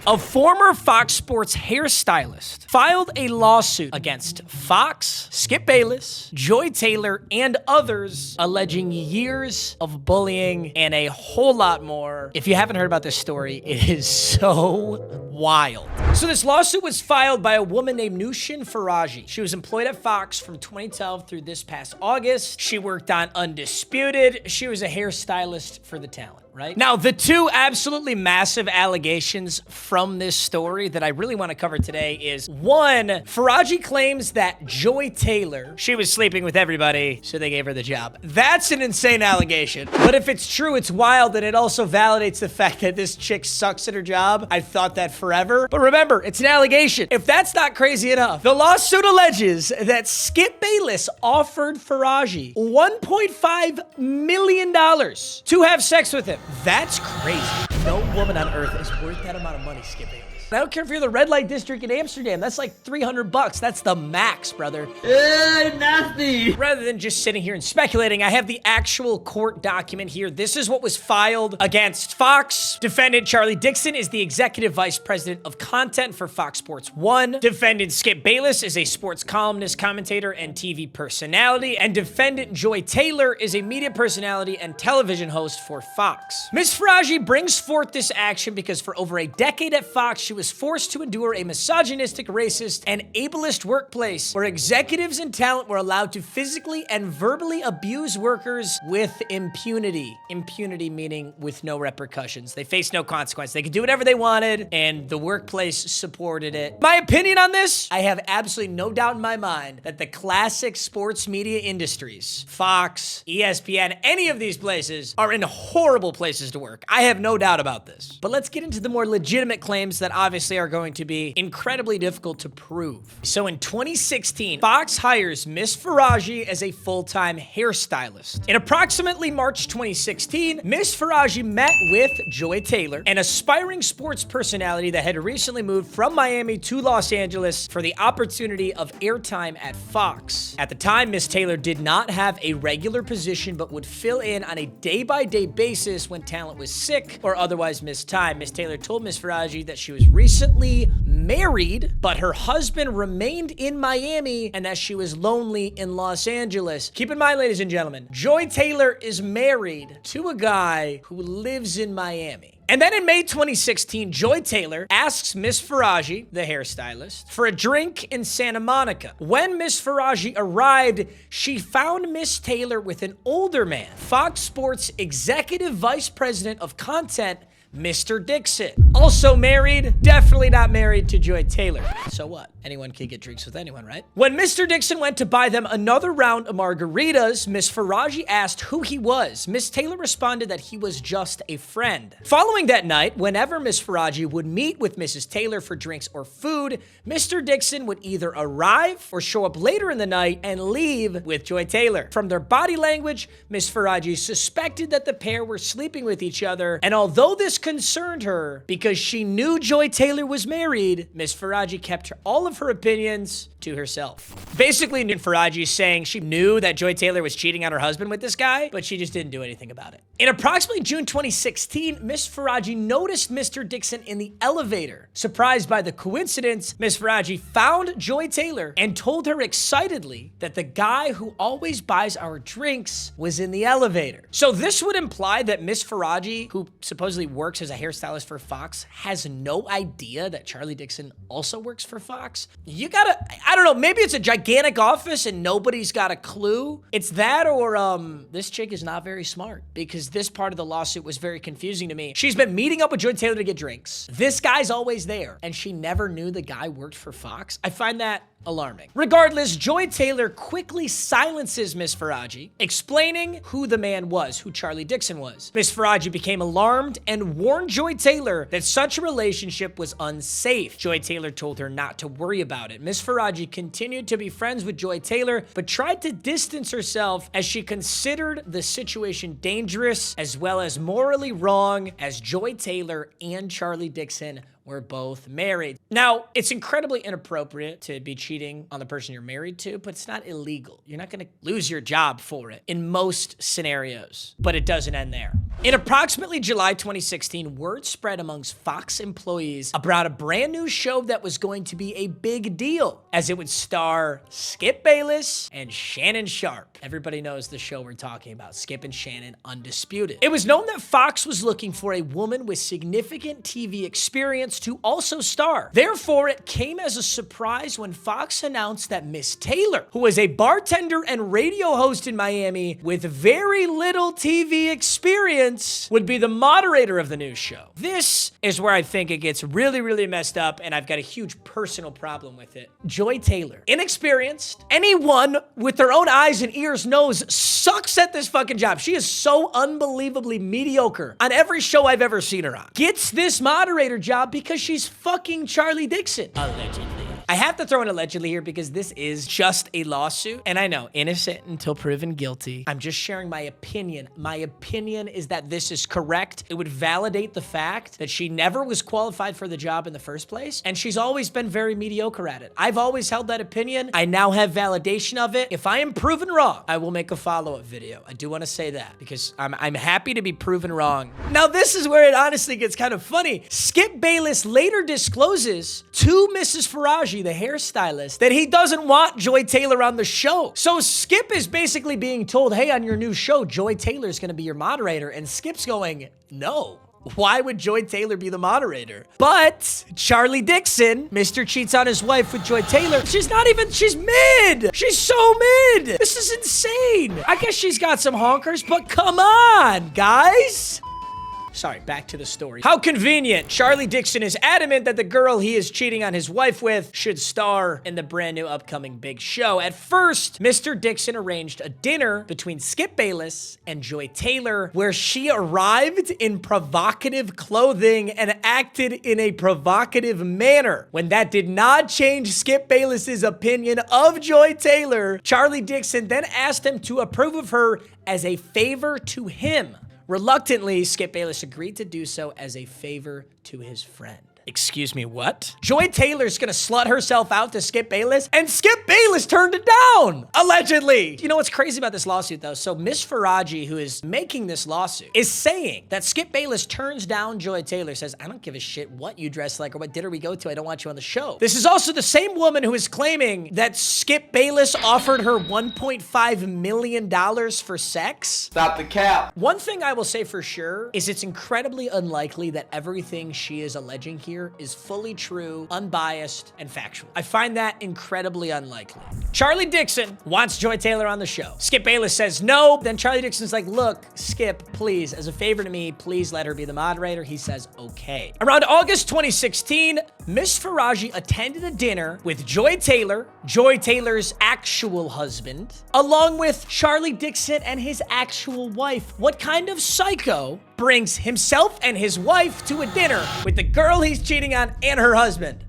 A former Fox Sports hairstylist filed a lawsuit against Fox, Skip Bayless, Joy Taylor, and others, alleging years of bullying and a whole lot more. If you haven't heard about this story, it is so wild. So this lawsuit was filed by a woman named Nushin Faraji. She was employed at Fox from 2012 through this past August. She worked on Undisputed. She was a hairstylist for the talent, right? Now, the two absolutely massive allegations from this story that I really want to cover today is, one, Faraji claims that Joy Taylor, she was sleeping with everybody, so they gave her the job. That's an insane allegation. But if it's true, it's wild, and it also validates the fact that this chick sucks at her job. I've thought that forever. But remember, it's an allegation. If that's not crazy enough, the lawsuit alleges that Skip Bayless offered Faraji $1.5 million to have sex with him. That's crazy. No woman on earth is worth that amount of money, Skip Bayless. I don't care if you're the red light district in Amsterdam. That's like $300. That's the max, brother. Nasty. Rather than just sitting here and speculating, I have the actual court document here. This is what was filed against Fox. Defendant Charlie Dixon is the executive vice president of content for Fox Sports 1. Defendant Skip Bayless is a sports columnist, commentator, and TV personality. And defendant Joy Taylor is a media personality and television host for Fox. Ms. Faraji brings forth this action because for over a decade at Fox, she was forced to endure a misogynistic, racist, and ableist workplace where executives and talent were allowed to physically and verbally abuse workers with impunity. Impunity meaning with no repercussions. They faced no consequence. They could do whatever they wanted, and the workplace supported it. My opinion on this, I have absolutely no doubt in my mind that the classic sports media industries, Fox, ESPN, any of these places are in horrible places to work. I have no doubt about this. But let's get into the more legitimate claims that obviously are going to be incredibly difficult to prove. So in 2016, Fox hires Miss Faraji as a full-time hairstylist. In approximately March 2016, Miss Faraji met with Joy Taylor, an aspiring sports personality that had recently moved from Miami to Los Angeles for the opportunity of airtime at Fox. At the time, Miss Taylor did not have a regular position, but would fill in on a day-by-day basis when talent was sick or otherwise missed time. Miss Taylor told Miss Faraji that she was recently married, but her husband remained in Miami and that she was lonely in Los Angeles. Keep in mind, ladies and gentlemen, Joy Taylor is married to a guy who lives in Miami. And then in May 2016, Joy Taylor asks Miss Faraji, the hairstylist, for a drink in Santa Monica. When Miss Faraji arrived, she found Miss Taylor with an older man, Fox Sports executive vice president of content, Mr. Dixon. Also married, definitely not married to Joy Taylor. So what? Anyone can get drinks with anyone, right? When Mr. Dixon went to buy them another round of margaritas, Miss Faraji asked who he was. Miss Taylor responded that he was just a friend. Following that night, whenever Miss Faraji would meet with Mrs. Taylor for drinks or food, Mr. Dixon would either arrive or show up later in the night and leave with Joy Taylor. From their body language, Miss Faraji suspected that the pair were sleeping with each other, and although this concerned her because she knew Joy Taylor was married, Miss Faraji kept all of her opinions to herself. Basically, Faraji is saying she knew that Joy Taylor was cheating on her husband with this guy, but she just didn't do anything about it. In approximately June 2016, Miss Faraji noticed Mr. Dixon in the elevator. Surprised by the coincidence, Miss Faraji found Joy Taylor and told her excitedly that the guy who always buys our drinks was in the elevator. So this would imply that Miss Faraji, who supposedly works as a hairstylist for Fox, has no idea that Charlie Dixon also works for Fox. You gotta, I don't know, maybe it's a gigantic office and nobody's got a clue. It's that or this chick is not very smart, because this part of the lawsuit was very confusing to me. She's been meeting up with Joy Taylor to get drinks. This guy's always there, and she never knew the guy worked for Fox. I find that alarming. Regardless, Joy Taylor quickly silences Miss Faraji, explaining who the man was, who Charlie Dixon was. Miss Faraji became alarmed and warned Joy Taylor that such a relationship was unsafe. Joy Taylor told her not to worry about it. Miss Faraji continued to be friends with Joy Taylor, but tried to distance herself as she considered the situation dangerous as well as morally wrong, as Joy Taylor and Charlie Dixon were both married. Now, it's incredibly inappropriate to be cheating on the person you're married to, but it's not illegal. You're not gonna lose your job for it in most scenarios, but it doesn't end there. In approximately July 2016, word spread amongst Fox employees about a brand new show that was going to be a big deal, as it would star Skip Bayless and Shannon Sharpe. Everybody knows the show we're talking about, Skip and Shannon Undisputed. It was known that Fox was looking for a woman with significant TV experience to also star. Therefore, it came as a surprise when Fox announced that Miss Taylor, who was a bartender and radio host in Miami with very little TV experience, would be the moderator of the new show. This is where I think it gets really, really messed up, and I've got a huge personal problem with it. Joy Taylor, inexperienced, anyone with their own eyes and ears knows sucks at this fucking job. She is so unbelievably mediocre on every show I've ever seen her on. Gets this moderator job because she's fucking Charlie Dixon. Allegedly. I have to throw in allegedly here because this is just a lawsuit. And I know, innocent until proven guilty. I'm just sharing my opinion. My opinion is that this is correct. It would validate the fact that she never was qualified for the job in the first place. And she's always been very mediocre at it. I've always held that opinion. I now have validation of it. If I am proven wrong, I will make a follow-up video. I do want to say that because I'm happy to be proven wrong. Now, this is where it honestly gets kind of funny. Skip Bayless later discloses to Mrs. Faraji, the hairstylist, that he doesn't want Joy Taylor on the show. So Skip is basically being told, hey, on your new show, Joy Taylor is going to be your moderator. And Skip's going, no. Why would Joy Taylor be the moderator? But Charlie Dixon, Mr. Cheats on his wife with Joy Taylor, she's mid. She's so mid. This is insane. I guess she's got some honkers, but come on, guys. Sorry, back to the story. How convenient. Charlie Dixon is adamant that the girl he is cheating on his wife with should star in the brand new upcoming big show. At first, Mr. Dixon arranged a dinner between Skip Bayless and Joy Taylor where she arrived in provocative clothing and acted in a provocative manner. When that did not change Skip Bayless's opinion of Joy Taylor, Charlie Dixon then asked him to approve of her as a favor to him. Reluctantly, Skip Bayless agreed to do so as a favor to his friend. Excuse me, what? Joy Taylor's gonna slut herself out to Skip Bayless, and Skip Bayless turned it down, allegedly. You know what's crazy about this lawsuit, though? So Miss Faraji, who is making this lawsuit, is saying that Skip Bayless turns down Joy Taylor, says, I don't give a shit what you dress like or what dinner we go to. I don't want you on the show. This is also the same woman who is claiming that Skip Bayless offered her $1.5 million for sex. Stop the cap. One thing I will say for sure is it's incredibly unlikely that everything she is alleging here is fully true, unbiased, and factual. I find that incredibly unlikely. Charlie Dixon wants Joy Taylor on the show. Skip Bayless says no. Then Charlie Dixon's like, look, Skip, please, as a favor to me, please let her be the moderator. He says, okay. Around August 2016, Miss Faraji attended a dinner with Joy Taylor, Joy Taylor's actual husband, along with Charlie Dixon and his actual wife. What kind of psycho brings himself and his wife to a dinner with the girl he's cheating on and her husband?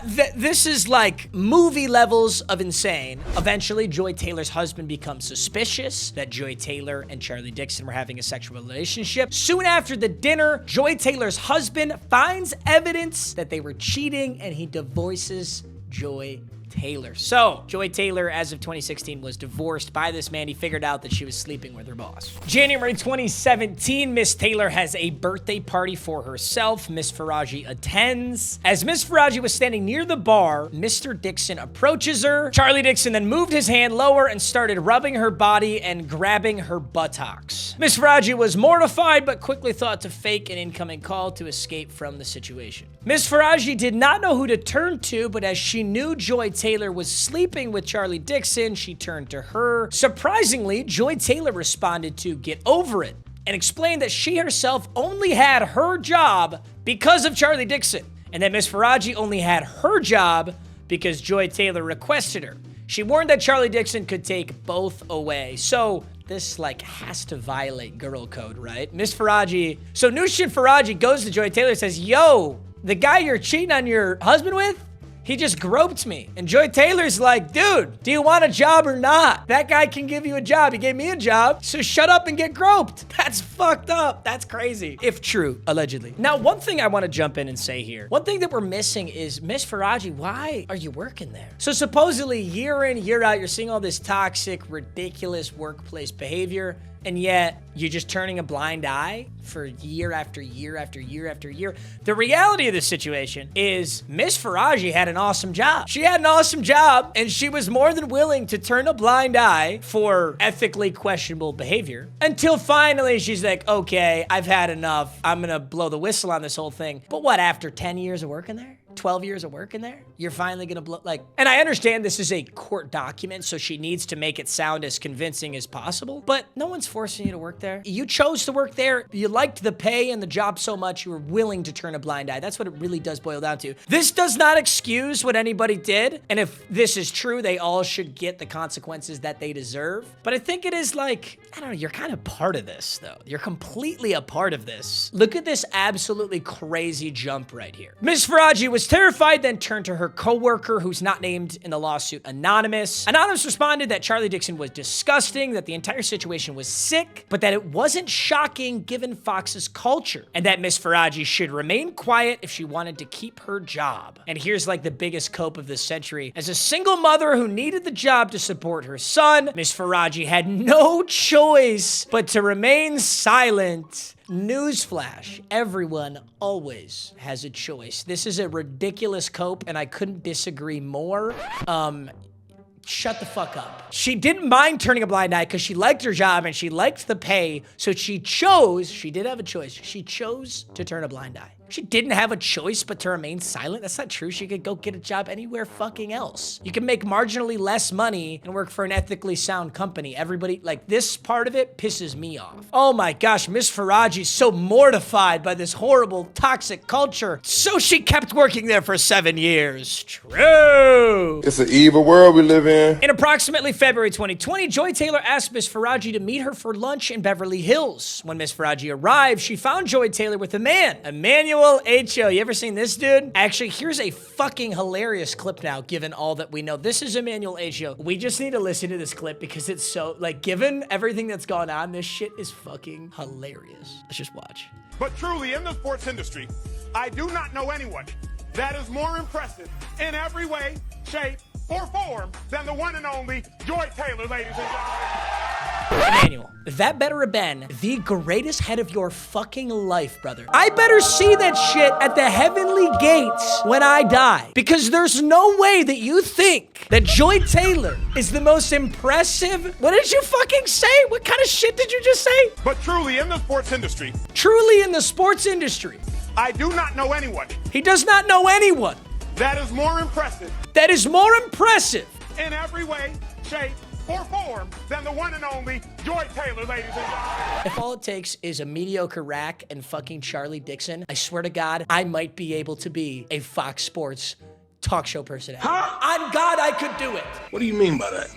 This is like movie levels of insane. Eventually, Joy Taylor's husband becomes suspicious that Joy Taylor and Charlie Dixon were having a sexual relationship. Soon after the dinner, Joy Taylor's husband finds evidence that they were cheating and he divorces Joy Taylor. So, Joy Taylor, as of 2016, was divorced by this man. He figured out that she was sleeping with her boss. January 2017, Miss Taylor has a birthday party for herself. Miss Faraji attends. As Miss Faraji was standing near the bar, Mr. Dixon approaches her. Charlie Dixon then moved his hand lower and started rubbing her body and grabbing her buttocks. Miss Faraji was mortified, but quickly thought to fake an incoming call to escape from the situation. Miss Faraji did not know who to turn to, but as she knew Joy Taylor was sleeping with Charlie Dixon, she turned to her. Surprisingly, Joy Taylor responded to get over it and explained that she herself only had her job because of Charlie Dixon, and that Miss Faraji only had her job because Joy Taylor requested her. She warned that Charlie Dixon could take both away. So this like has to violate girl code, right? Miss Faraji, so Nushin Faraji goes to Joy Taylor and says, yo, the guy you're cheating on your husband with, He just groped me. And Joy Taylor's like, dude, do you want a job or not? That guy can give you a job. He gave me a job, so shut up and get groped. That's fucked up. That's crazy. If true, allegedly. Now, one thing I want to jump in and say here. One thing that we're missing is, Miss Faraji, why are you working there? So supposedly, year in, year out, you're seeing all this toxic, ridiculous workplace behavior, and yet you're just turning a blind eye for year after year after year after year. The reality of this situation is Miss Faraji had an awesome job. She had an awesome job, and she was more than willing to turn a blind eye for ethically questionable behavior until finally she's like, okay, I've had enough. I'm gonna blow the whistle on this whole thing. But what, after 10 years of working there? 12 years of working there? You're finally gonna blow, like, and I understand this is a court document, so she needs to make it sound as convincing as possible, but no one's forcing you to work there. You chose to work there. You liked the pay and the job so much, you were willing to turn a blind eye. That's what it really does boil down to. This does not excuse what anybody did, and if this is true, they all should get the consequences that they deserve. But I think it is like, I don't know, you're kind of part of this, though. You're completely a part of this. Look at this absolutely crazy jump right here. Ms. Faraji was terrified, then turned to her coworker, who's not named in the lawsuit, Anonymous. Anonymous responded that Charlie Dixon was disgusting, that the entire situation was sick, but that it wasn't shocking given Fox's culture, and that Ms. Faraji should remain quiet if she wanted to keep her job. And here's like the biggest cope of the century. As a single mother who needed the job to support her son, Ms. Faraji had no choice but to remain silent. Newsflash, everyone always has a choice. This is a ridiculous cope, and I couldn't disagree more. Shut the fuck up. She didn't mind turning a blind eye because she liked her job and she liked the pay, so she did have a choice. She chose to turn a blind eye. She didn't have a choice but to remain silent. That's not true. She could go get a job anywhere fucking else. You can make marginally less money and work for an ethically sound company. Everybody, like, this part of it pisses me off. Oh my gosh, Miss Faraji's so mortified by this horrible, toxic culture. So she kept working there for 7 years. True. It's an evil world we live in. In approximately February 2020, Joy Taylor asked Miss Faraji to meet her for lunch in Beverly Hills. When Miss Faraji arrived, she found Joy Taylor with a man, Emmanuel H.O. You ever seen this dude? Actually, here's a fucking hilarious clip now, given all that we know. This is Emmanuel H.O. We just need to listen to this clip because it's so, like, given everything that's gone on, this shit is fucking hilarious. Let's just watch. But truly, in the sports industry, I do not know anyone that is more impressive in every way, shape, or form than the one and only Joy Taylor, ladies and gentlemen. Emmanuel, that better have been the greatest head of your fucking life, brother. I better see that shit at the heavenly gates when I die, because there's no way that you think that Joy Taylor is the most impressive. What did you fucking say? What kind of shit did you just say? But truly, in the sports industry, Truly in the sports industry, I do not know anyone he does not know anyone that is more impressive that is more impressive in every way, shape, or form than the one and only Joy Taylor, ladies and gentlemen. If all it takes is a mediocre rack and fucking Charlie Dixon, I swear to God, I might be able to be a Fox Sports talk show personality. On God, I could do it. What do you mean by that?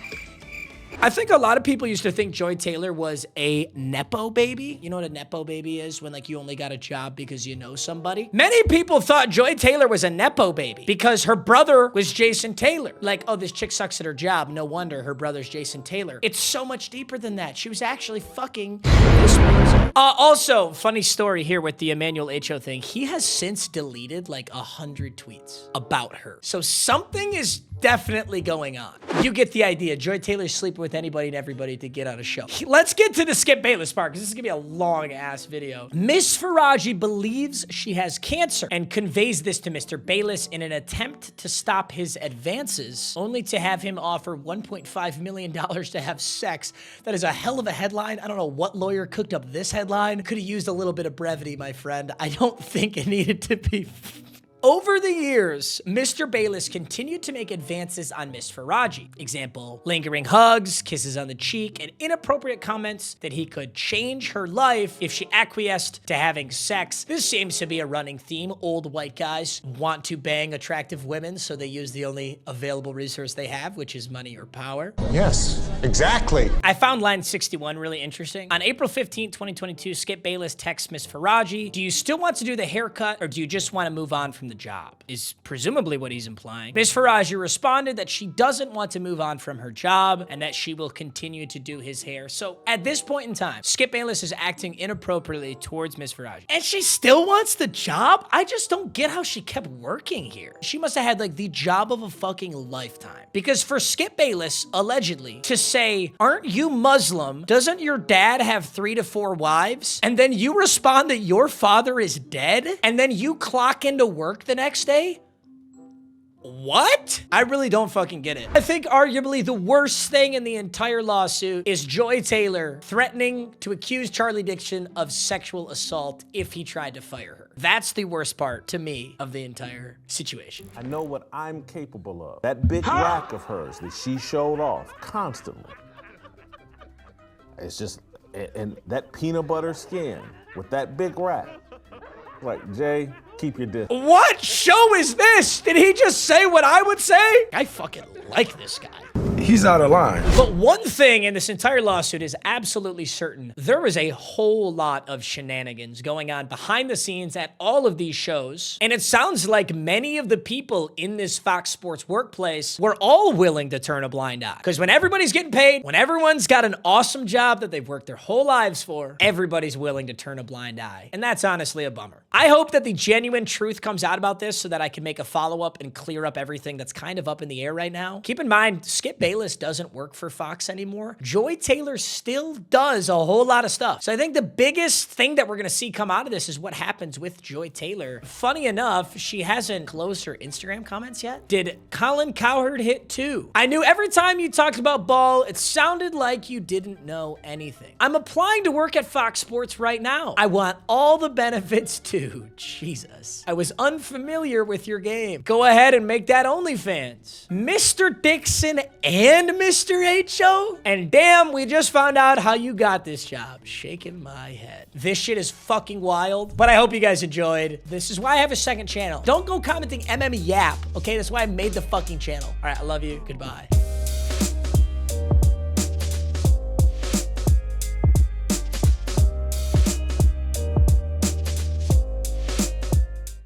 I think a lot of people used to think Joy Taylor was a Nepo baby. You know what a Nepo baby is? When, like, you only got a job because you know somebody. Many people thought Joy Taylor was a Nepo baby because her brother was Jason Taylor. Like, oh, this chick sucks at her job. No wonder her brother's Jason Taylor. It's so much deeper than that. She was actually fucking this person. Also, funny story here with the Emmanuel H.O. thing. He has since deleted like 100 tweets about her. So something is definitely going on. You get the idea. Joy Taylor's sleeping with anybody and everybody to get on a show. Let's get to the Skip Bayless part, because this is gonna be a long ass video. Miss Faraji believes she has cancer and conveys this to Mr. Bayless in an attempt to stop his advances, only to have him offer $1.5 million to have sex. That is a hell of a headline. I don't know what lawyer cooked up this headline. Could have used a little bit of brevity, my friend. I don't think it needed to be. Over the years, Mr. Bayless continued to make advances on Miss Faraji. Example, lingering hugs, kisses on the cheek, and inappropriate comments that he could change her life if she acquiesced to having sex. This seems to be a running theme. Old white guys want to bang attractive women, so they use the only available resource they have, which is money or power. Yes, exactly. I found line 61 really interesting. On April 15, 2022, Skip Bayless texts Miss Faraji, "Do you still want to do the haircut, or do you just want to move on from from the job, is presumably what he's implying. Ms. Faraji responded that she doesn't want to move on from her job and that she will continue to do his hair. So at this point in time, Skip Bayless is acting inappropriately towards Ms. Faraji. And she still wants the job? I just don't get how she kept working here. She must have had like the job of a fucking lifetime. Because for Skip Bayless, allegedly, to say, aren't you Muslim? Doesn't your dad have 3 to 4 wives? And then you respond that your father is dead? And then you clock into work the next day? What? I really don't fucking get it. I think arguably the worst thing in the entire lawsuit is Joy Taylor threatening to accuse Charlie Dixon of sexual assault if he tried to fire her. That's the worst part to me of the entire situation. I know what I'm capable of. That big rack of hers that she showed off constantly. It's just, and that peanut butter skin with that big rack. Like, Jay, keep your distance. What show is this? Did he just say what I would say? I fucking like this guy. He's out of line. But one thing in this entire lawsuit is absolutely certain. There was a whole lot of shenanigans going on behind the scenes at all of these shows. And it sounds like many of the people in this Fox Sports workplace were all willing to turn a blind eye. Because when everybody's getting paid, when everyone's got an awesome job that they've worked their whole lives for, everybody's willing to turn a blind eye. And that's honestly a bummer. I hope that the genuine truth comes out about this so that I can make a follow-up and clear up everything that's kind of up in the air right now. Keep in mind, Skip Bayless doesn't work for Fox anymore. Joy Taylor still does a whole lot of stuff. So I think the biggest thing that we're gonna see come out of this is what happens with Joy Taylor. Funny enough, she hasn't closed her Instagram comments yet. Did Colin Cowherd hit 2? I knew every time you talked about ball, it sounded like you didn't know anything. I'm applying to work at Fox Sports right now. I want all the benefits too. Jesus. I was unfamiliar with your game. Go ahead and make that OnlyFans. Mr. Dixon and Mr. H.O.? And damn, we just found out how you got this job. Shaking my head. This shit is fucking wild, but I hope you guys enjoyed. This is why I have a second channel. Don't go commenting MM Yap, okay? That's why I made the fucking channel. All right, I love you. Goodbye.